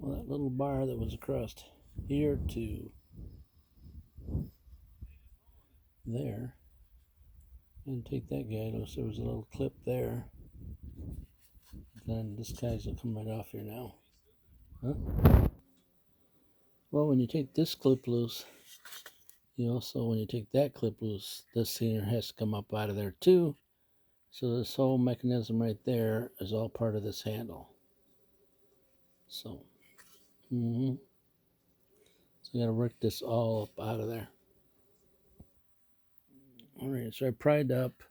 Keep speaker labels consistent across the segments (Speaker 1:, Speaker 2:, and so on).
Speaker 1: Well, that little bar that was across here to there, and take that guy. Notice there was a little clip there. Then this guy's will come right off here now. Huh? Well, when you take this clip loose, you also, when you take that clip loose, this here has to come up out of there too. So this whole mechanism right there is all part of this handle. So, so you gotta work this all up out of there. All right, so I pried up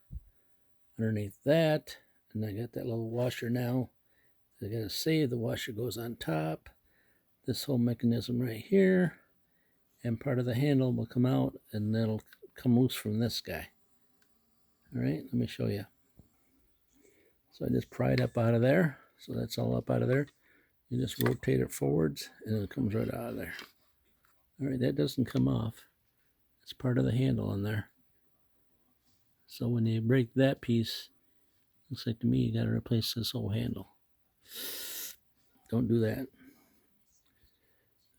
Speaker 1: underneath that, and I got that little washer now. I gotta save the washer goes on top. This whole mechanism right here, and part of the handle will come out, and it'll come loose from this guy. All right, let me show you. So I just pried up out of there. So that's all up out of there. You just rotate it forwards, and it comes right out of there. All right, that doesn't come off. It's part of the handle in there. So when you break that piece, looks like to me you got to replace this whole handle. Don't do that.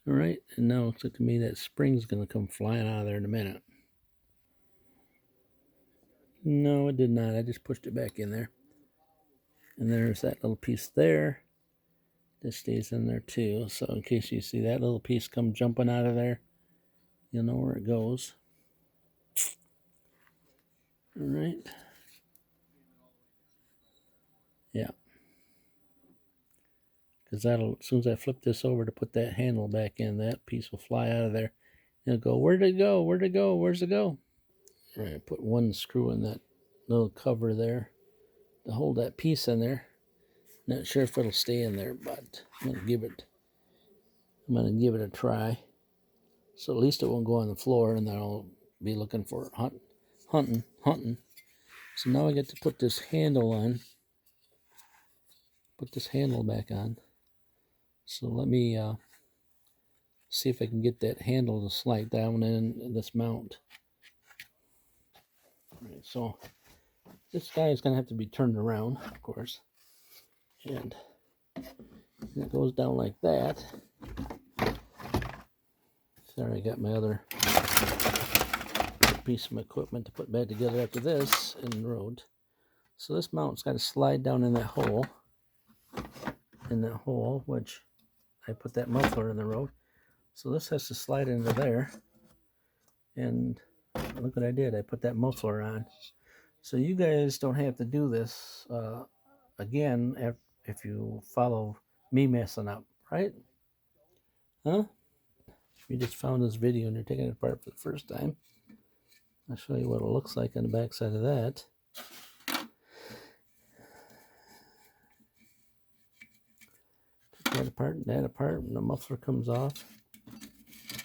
Speaker 1: All right, and now it looks like to me that spring's going to come flying out of there in a minute. No, it did not. I just pushed it back in there. And there's that little piece there. This stays in there too. So in case you see that little piece come jumping out of there, you'll know where it goes. All right. Yeah. Because that'll, as soon as I flip this over to put that handle back in, that piece will fly out of there. It'll go, where'd it go? Where'd it go? Where's it go? All right, put one screw in that little cover there to hold that piece in there. Not sure if it'll stay in there, but I'm gonna give it a try. So at least it won't go on the floor, and then I'll be looking for it, hunting. So now I get to put this handle on. Put this handle back on. So let me see if I can get that handle to slide down in this mount. All right, so this guy is going to have to be turned around, of course. And it goes down like that. Sorry, I got my other piece of equipment to put back together after this in the road. So this mount's got to slide down in that hole. Which I put that muffler in the road. So this has to slide into there. And look what I did. I put that muffler on. So you guys don't have to do this again if you follow me messing up, right? Huh? If you just found this video and you're taking it apart for the first time, I'll show you what it looks like on the back side of that. Take that apart, and the muffler comes off.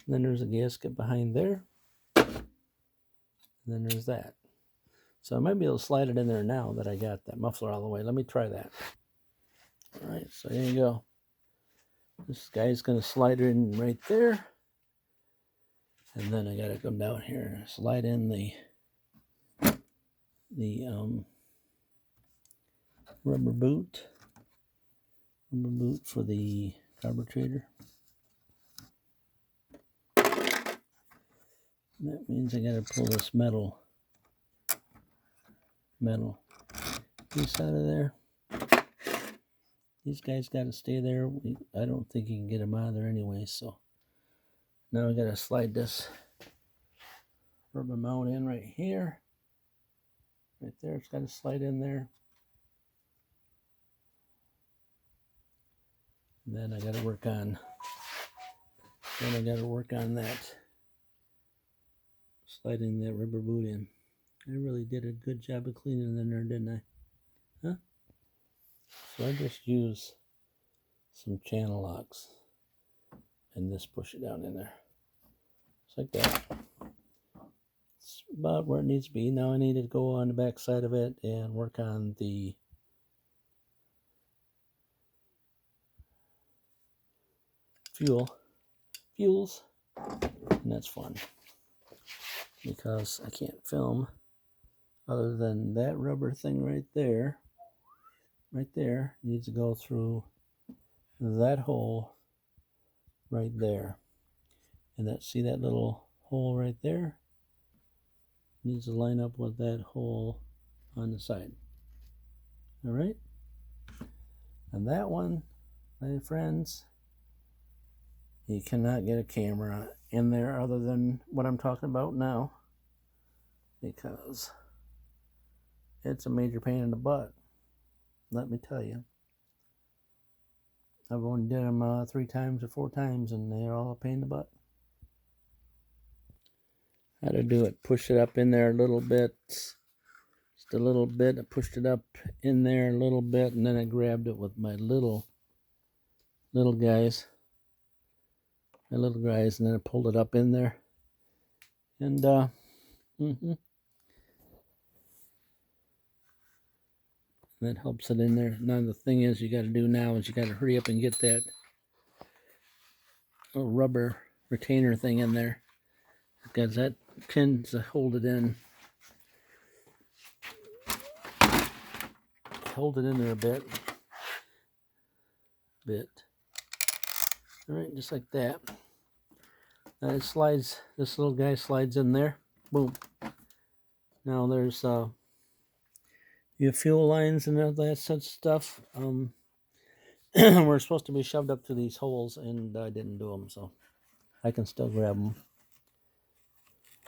Speaker 1: And then there's a gasket behind there. And then there's that. So I might be able to slide it in there now that I got that muffler all the way. Let me try that. All right, so here you go. This guy's going to slide it in right there. And then I got to come down here and slide in the rubber boot for the carburetor. That means I got to pull this metal piece out of there. These guys got to stay there. I don't think you can get them out of there anyway. So now I got to slide this rubber mount in right here. Right there, it's got to slide in there. And then I got to work on. That. Sliding that rubber boot in. I really did a good job of cleaning in there, didn't I? Huh? So I just use some channel locks and just push it down in there. Just like that. It's about where it needs to be. Now I need to go on the back side of it and work on the fuels, and that's fun because I can't film other than that rubber thing right there needs to go through that hole right there. And that, see that little hole right there? Needs to line up with that hole on the side. All right. And that one, my friends, you cannot get a camera in there other than what I'm talking about now, because it's a major pain in the butt. Let me tell you. I've only did them 3 times or 4 times, and they're all a pain in the butt. How to do it? Push it up in there a little bit, just a little bit. I pushed it up in there a little bit, and then I grabbed it with my little guys, and then I pulled it up in there, and that helps it in there. Now the thing is, you got to do now is you got to hurry up and get that little rubber retainer thing in there, because that tends to hold it in. Hold it in there a bit. All right, just like that. Now it slides. This little guy slides in there. Boom. Now there's your fuel lines and all that such stuff. We're supposed to be shoved up to these holes, and I didn't do them, so I can still grab them.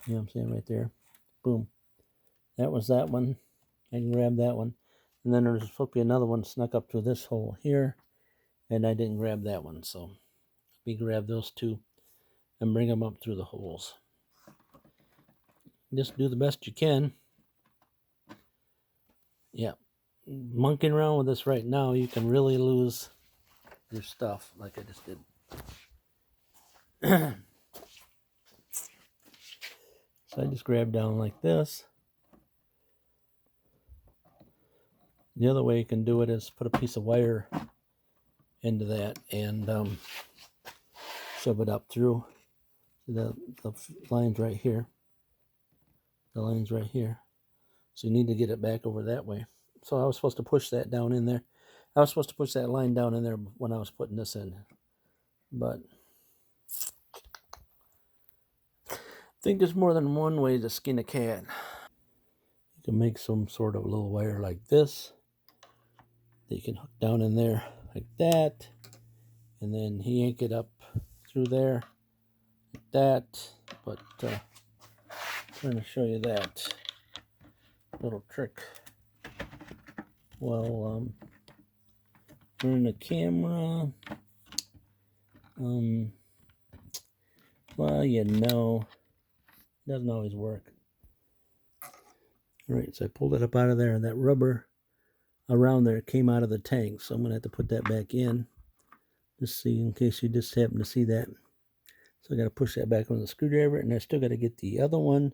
Speaker 1: You know what I'm saying? Right there. Boom. That was that one. I can grab that one. And then there's supposed to be another one snuck up to this hole here, and I didn't grab that one, so we grab those two and bring them up through the holes. Just do the best you can. Yeah. Monkeying around with this right now, you can really lose your stuff like I just did. So I just grab down like this. The other way you can do it is put a piece of wire into that and shove it up through the lines right here. The lines right here. So you need to get it back over that way. So I was supposed to push that down in there. I was supposed to push that line down in there when I was putting this in. But I think there's more than one way to skin a cat. You can make some sort of little wire like this that you can hook down in there like that, and then yank it up through there like that. But I'm trying to show you that little trick. Well, turn the camera. Well, you know, it doesn't always work. All right, so I pulled it up out of there, and that rubber around there came out of the tank, so I'm going to have to put that back in, just see, in case you just happen to see that. So I got to push that back on the screwdriver, and I still got to get the other one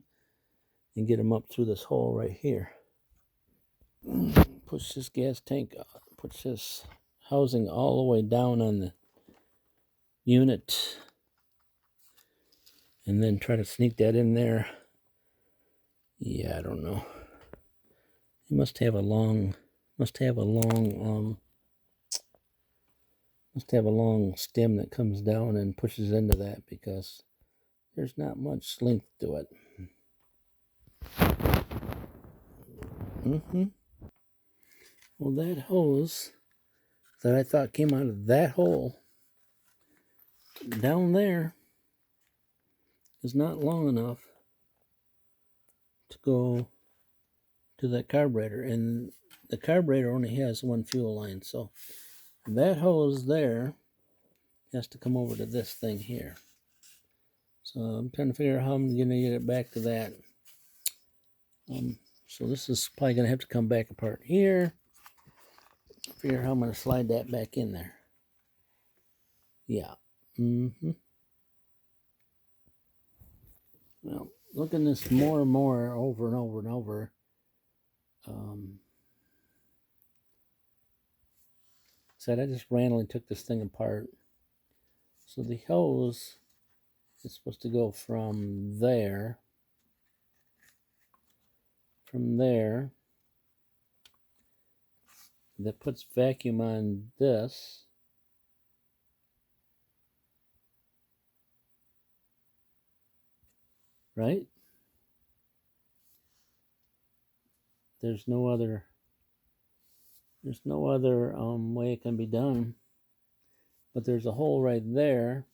Speaker 1: and get them up through this hole right here. Push this gas tank, push this housing all the way down on the unit, and then try to sneak that in there. Yeah, I don't know. You must have a long stem that comes down and pushes into that, because there's not much length to it. Well, that hose that I thought came out of that hole down there is not long enough to go to that carburetor, and the carburetor only has one fuel line, so that hose there has to come over to this thing here. So I'm trying to figure out how I'm going to get it back to that. So this is probably going to have to come back apart here. Figure out how I'm going to slide that back in there. Yeah. Well, looking this more and more over and over and over, said I just randomly took this thing apart. So the hose is supposed to go from there, that puts vacuum on this, right? There's no other way it can be done. But there's a hole right there.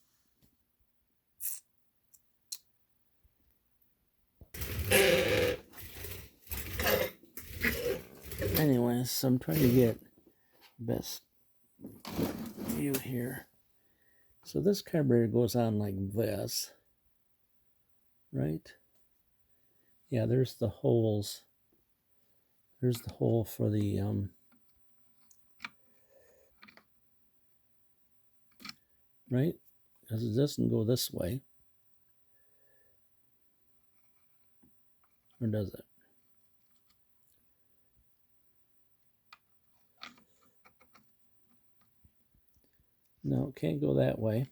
Speaker 1: Anyways, so I'm trying to get best view here. So this carburetor goes on like this, right? Yeah, there's the holes. There's the hole for the right? Because it doesn't go this way. Or does it? No, it can't go that way.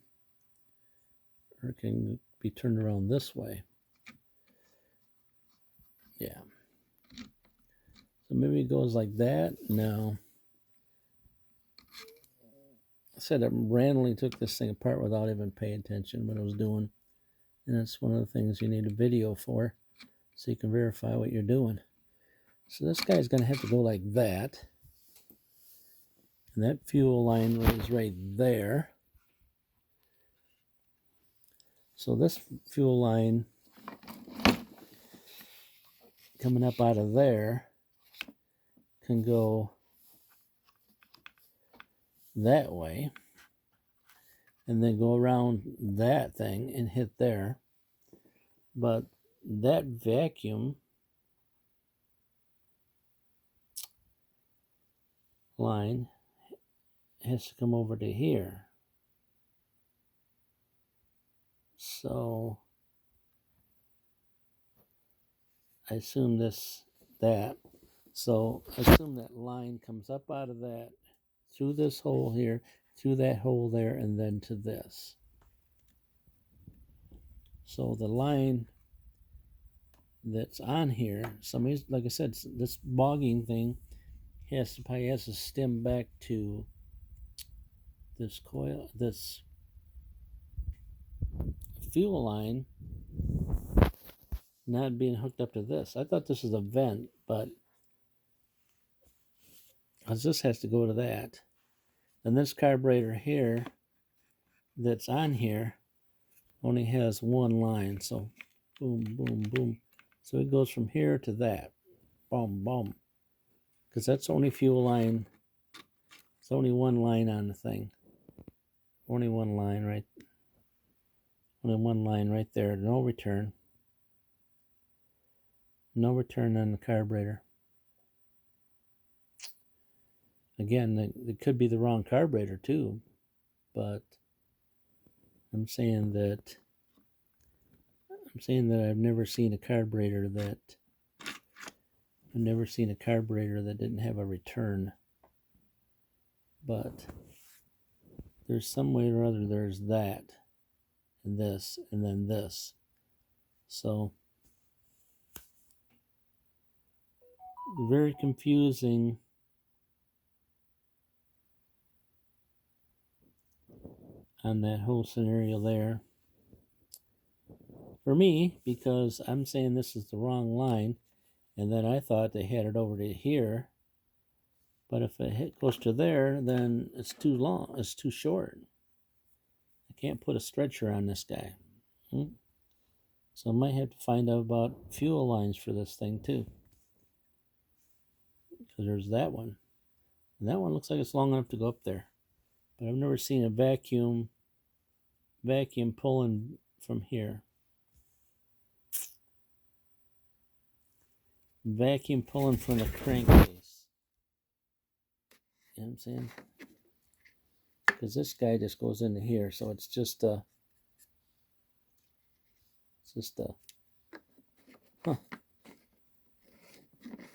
Speaker 1: Or it can be turned around this way. Yeah. So maybe it goes like that. No. I said I randomly took this thing apart without even paying attention what I was doing. And that's one of the things you need a video for, so you can verify what you're doing. So this guy's going to have to go like that. And that fuel line is right there. So this fuel line coming up out of there can go that way and then go around that thing and hit there. But that vacuum line has to come over to here. So I assume that. So I assume that line comes up out of that, through this hole here, through that hole there, and then to this. So the line that's on here, somebody's, like I said, this bogging thing probably has to stem back to this coil, this fuel line not being hooked up to this. I thought this was a vent, but because this has to go to that. And this carburetor here that's on here only has one line. So boom, boom, boom. So it goes from here to that. Boom, boom. Because that's the only fuel line. It's only one line on the thing. Only one line right. Only one line right there. No return. No return on the carburetor. Again, it could be the wrong carburetor too, but I'm saying that I've never seen a carburetor that didn't have a return. But there's some way or other there's that and this and then this. So very confusing. On that whole scenario there for me, because I'm saying this is the wrong line, and then I thought they had it over to here, but if it goes to there, then it's too long, it's too short. I can't put a stretcher on this guy. So I might have to find out about fuel lines for this thing too, because there's that one, and that one looks like it's long enough to go up there. But I've never seen a vacuum pulling from here. Vacuum pulling from the crankcase. You know what I'm saying? Because this guy just goes into here, so it's just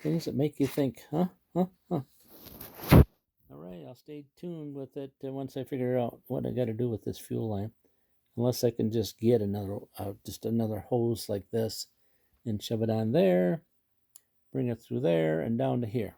Speaker 1: things that make you think, huh? Alright, I'll stay tuned with it once I figure out what I got to do with this fuel line. Unless I can just get another hose like this and shove it on there, bring it through there and down to here.